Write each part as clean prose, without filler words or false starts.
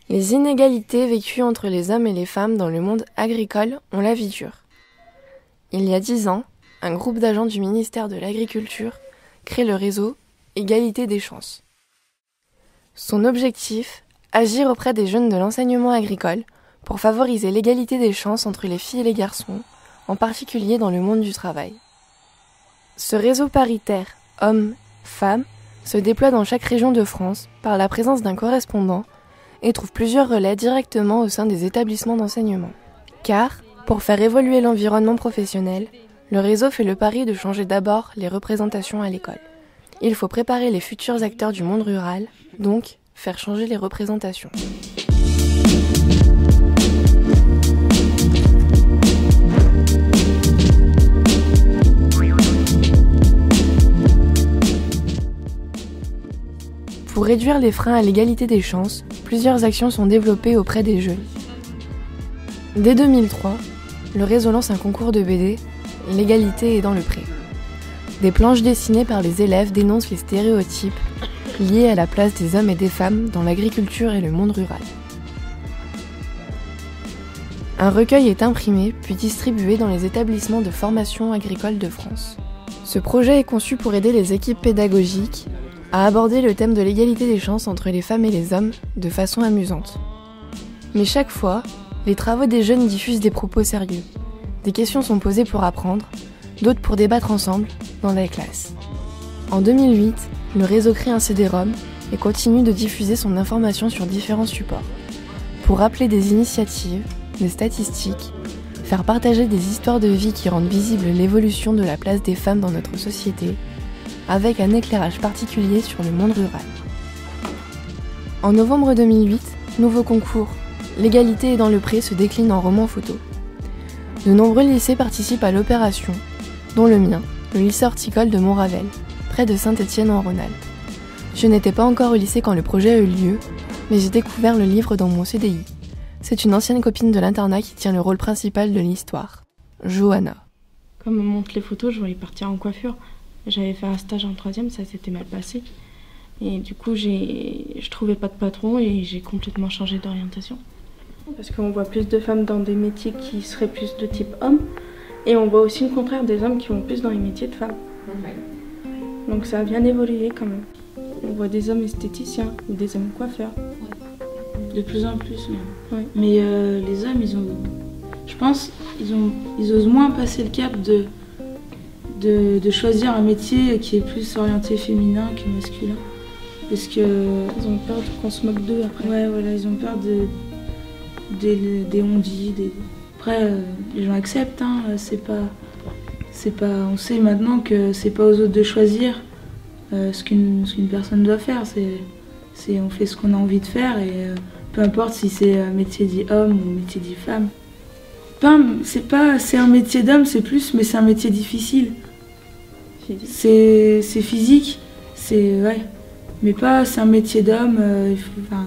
Les inégalités vécues entre les hommes et les femmes dans le monde agricole ont la vie dure. Il y a 10 ans, un groupe d'agents du ministère de l'Agriculture crée le réseau Égalité des chances. Son objectif, agir auprès des jeunes de l'enseignement agricole pour favoriser l'égalité des chances entre les filles et les garçons, en particulier dans le monde du travail. Ce réseau paritaire hommes-femmes se déploie dans chaque région de France par la présence d'un correspondant et trouve plusieurs relais directement au sein des établissements d'enseignement. Car, pour faire évoluer l'environnement professionnel, le réseau fait le pari de changer d'abord les représentations à l'école. Il faut préparer les futurs acteurs du monde rural, donc faire changer les représentations. Pour réduire les freins à l'égalité des chances, plusieurs actions sont développées auprès des jeunes. Dès 2003, le réseau lance un concours de BD, L'égalité est dans le pré. Des planches dessinées par les élèves dénoncent les stéréotypes liés à la place des hommes et des femmes dans l'agriculture et le monde rural. Un recueil est imprimé puis distribué dans les établissements de formation agricole de France. Ce projet est conçu pour aider les équipes pédagogiques à aborder le thème de l'égalité des chances entre les femmes et les hommes de façon amusante. Mais chaque fois, les travaux des jeunes diffusent des propos sérieux. Des questions sont posées pour apprendre, d'autres pour débattre ensemble dans la classe. En 2008, le réseau crée un CD-ROM et continue de diffuser son information sur différents supports. Pour rappeler des initiatives, des statistiques, faire partager des histoires de vie qui rendent visible l'évolution de la place des femmes dans notre société, avec un éclairage particulier sur le monde rural. En novembre 2008, nouveau concours, L'égalité est dans le pré se décline en roman photo. De nombreux lycées participent à l'opération, dont le mien, le lycée horticole de Montravel, près de Saint-Étienne-en-Rhône-Alpes. Je n'étais pas encore au lycée quand le projet a eu lieu, mais j'ai découvert le livre dans mon CDI. C'est une ancienne copine de l'internat qui tient le rôle principal de l'histoire, Johanna. Comme on montre les photos, je voulais partir en coiffure. J'avais fait un stage en 3e, ça s'était mal passé. Et du coup, je trouvais pas de patron et j'ai complètement changé d'orientation. Parce qu'on voit plus de femmes dans des métiers qui seraient plus de type homme. Et on voit aussi le contraire des hommes qui vont plus dans les métiers de femmes. Donc ça a bien évolué quand même. On voit des hommes esthéticiens ou des hommes coiffeurs. De plus en plus, même. Oui. Mais les hommes, je pense, ils osent moins passer le cap de choisir un métier qui est plus orienté féminin que masculin. Parce que... Ils ont peur qu'on se moque d'eux après. Ouais, voilà, ils ont peur des on-dit. Après, les gens acceptent, hein, c'est pas... On sait maintenant que c'est pas aux autres de choisir ce qu'une personne doit faire. On fait ce qu'on a envie de faire et peu importe si c'est un métier dit homme ou un métier dit femme. C'est un métier d'homme, mais c'est un métier difficile. C'est physique, ouais. Mais pas c'est un métier d'homme,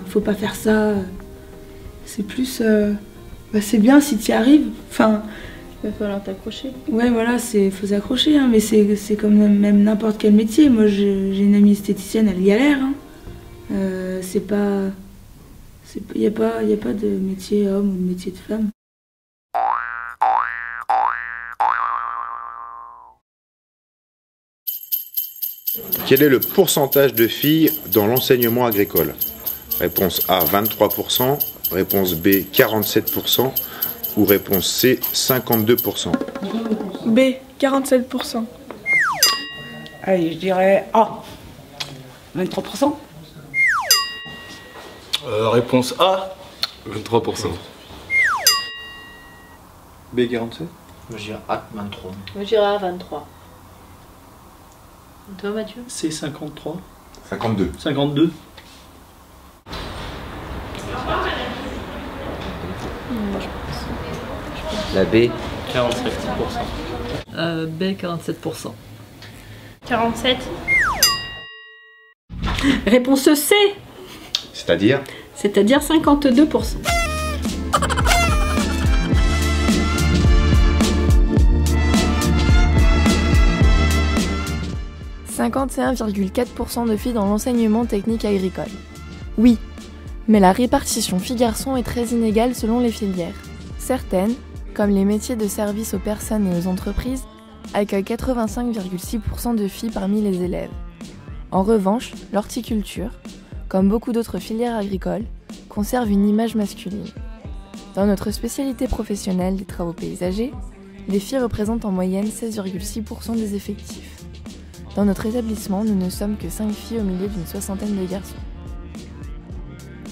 faut pas faire ça. C'est plus, c'est bien si tu y arrives. Il va falloir t'accrocher. Ouais, voilà, faut s'accrocher, hein, mais c'est comme même n'importe quel métier. Moi, j'ai une amie esthéticienne, elle galère. Hein. Il n'y a pas de métier homme ou de métier de femme. Quel est le pourcentage de filles dans l'enseignement agricole? Réponse A, 23%, réponse B, 47% ou réponse C, 52%. B, 47%. Allez, je dirais A, 23%. Réponse A, 23%. B, 47. Moi je dirais A, 23. Moi je dirais A, 23. Toi Mathieu? C, 53. 52. 52. La B. 47%. B, 47%. 47. Réponse C. C'est-à-dire 52%. « 51,4% de filles dans l'enseignement technique agricole. Oui, Mais la répartition filles-garçons est très inégale selon les filières. Certaines, comme les métiers de service aux personnes et aux entreprises, accueillent 85,6% de filles parmi les élèves. En revanche, l'horticulture, comme beaucoup d'autres filières agricoles, conserve une image masculine. Dans notre spécialité professionnelle des travaux paysagers, les filles représentent en moyenne 16,6% des effectifs. Dans notre établissement, nous ne sommes que 5 filles au milieu d'une soixantaine de garçons.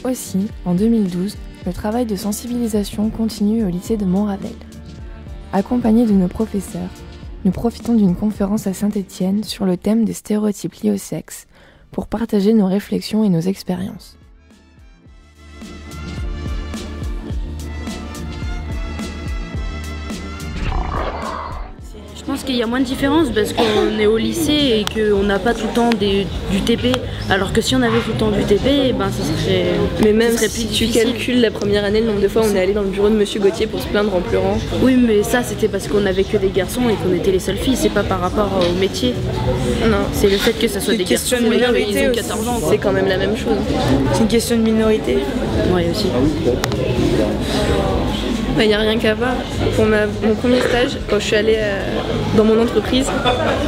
Aussi, en 2012, le travail de sensibilisation continue au lycée de Montravel. Accompagnés de nos professeurs, nous profitons d'une conférence à Saint-Étienne sur le thème des stéréotypes liés au sexe pour partager nos réflexions et nos expériences. Je pense qu'il y a moins de différence parce qu'on est au lycée et qu'on n'a pas tout le temps du TP. Alors que si on avait tout le temps du TP, ben ça serait. Mais même ça serait si plus tu difficile. calcules la première année, le nombre de fois on est allé dans le bureau de Monsieur Gauthier pour se plaindre en pleurant. Oui, mais ça c'était parce qu'on avait que des garçons et qu'on était les seules filles. C'est pas par rapport au métier. Non. C'est le fait que ça soit des garçons. Question de minorité, ils ont 14 ans. c'est quand même la même chose. C'est une question de minorité. Oui, aussi. Il n'y a rien qu'à voir. Pour mon premier stage, quand je suis allée dans mon entreprise,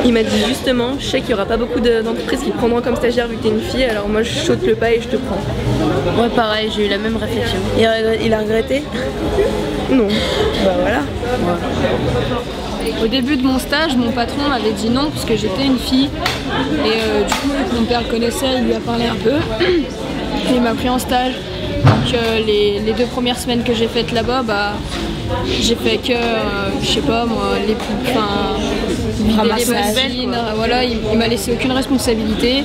il m'a dit justement, je sais qu'il n'y aura pas beaucoup d'entreprises qui te prendront comme stagiaire vu que tu es une fille, alors moi je saute le pas et je te prends. Ouais, pareil, j'ai eu la même réflexion. Il a regretté? Non. Bah voilà. Au début de mon stage, mon patron m'avait dit non parce que j'étais une fille. Et du coup, mon père le connaissait, il lui a parlé un peu. Et il m'a pris en stage. Donc les 2 premières semaines que j'ai faites là-bas, bah, j'ai fait que, je sais pas moi, vider les bassines, voilà, il m'a laissé aucune responsabilité.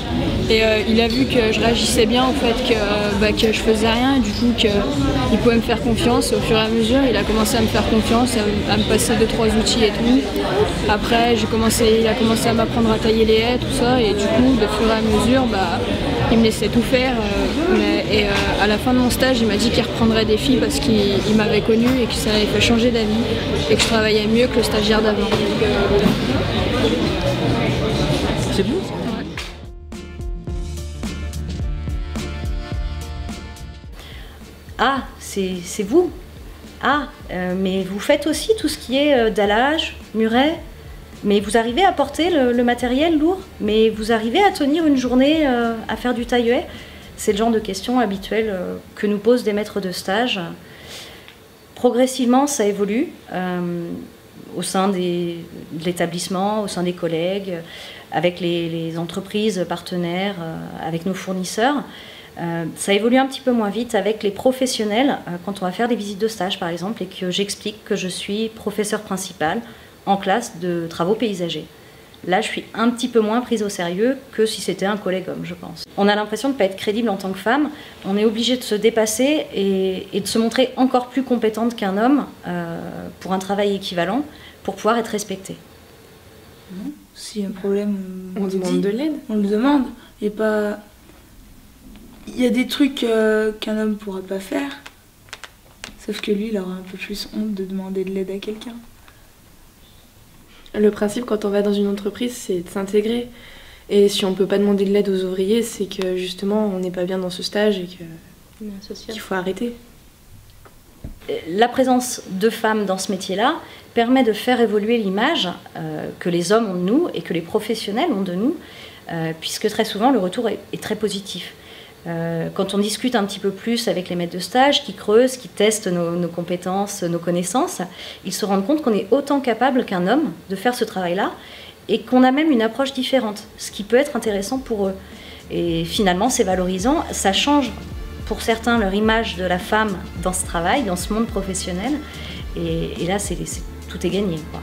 Et il a vu que je réagissais bien au fait que je faisais rien, et du coup qu'il pouvait me faire confiance. Au fur et à mesure, il a commencé à me faire confiance, à me passer 2-3 outils et tout. Après, il a commencé à m'apprendre à tailler les haies, tout ça, et du coup, de fur et à mesure, bah, il me laissait tout faire. Et à la fin de mon stage, il m'a dit qu'il reprendrait des filles parce qu'il m'avait connue et que ça avait fait changer d'avis et que je travaillais mieux que le stagiaire d'avant. C'est bon. Ah, c'est vous? Ah, mais vous faites aussi tout ce qui est dallage, muret? Mais vous arrivez à porter le matériel lourd? Mais vous arrivez à tenir une journée à faire du taille-haie? C'est le genre de questions habituelles que nous posent des maîtres de stage. Progressivement, ça évolue au sein de l'établissement, au sein des collègues, avec les entreprises partenaires, avec nos fournisseurs. Ça évolue un petit peu moins vite avec les professionnels quand on va faire des visites de stage par exemple et que j'explique que je suis professeur principal en classe de travaux paysagers. Là, je suis un petit peu moins prise au sérieux que si c'était un collègue homme, je pense. On a l'impression de ne pas être crédible en tant que femme. On est obligé de se dépasser et de se montrer encore plus compétente qu'un homme pour un travail équivalent pour pouvoir être respectée. S'il y a un problème, on demande de l'aide. On le demande. Et pas... Il y a des trucs qu'un homme ne pourra pas faire, sauf que lui, il aura un peu plus honte de demander de l'aide à quelqu'un. Le principe quand on va dans une entreprise, c'est de s'intégrer. Et si on ne peut pas demander de l'aide aux ouvriers, c'est que justement on n'est pas bien dans ce stage et qu'il faut arrêter. La présence de femmes dans ce métier-là permet de faire évoluer l'image que les hommes ont de nous et que les professionnels ont de nous, puisque très souvent le retour est très positif. Quand on discute un petit peu plus avec les maîtres de stage qui creusent, qui testent nos compétences, nos connaissances, ils se rendent compte qu'on est autant capable qu'un homme de faire ce travail-là et qu'on a même une approche différente, ce qui peut être intéressant pour eux. Et finalement, c'est valorisant, ça change pour certains leur image de la femme dans ce travail, dans ce monde professionnel, et là, tout est gagné, quoi.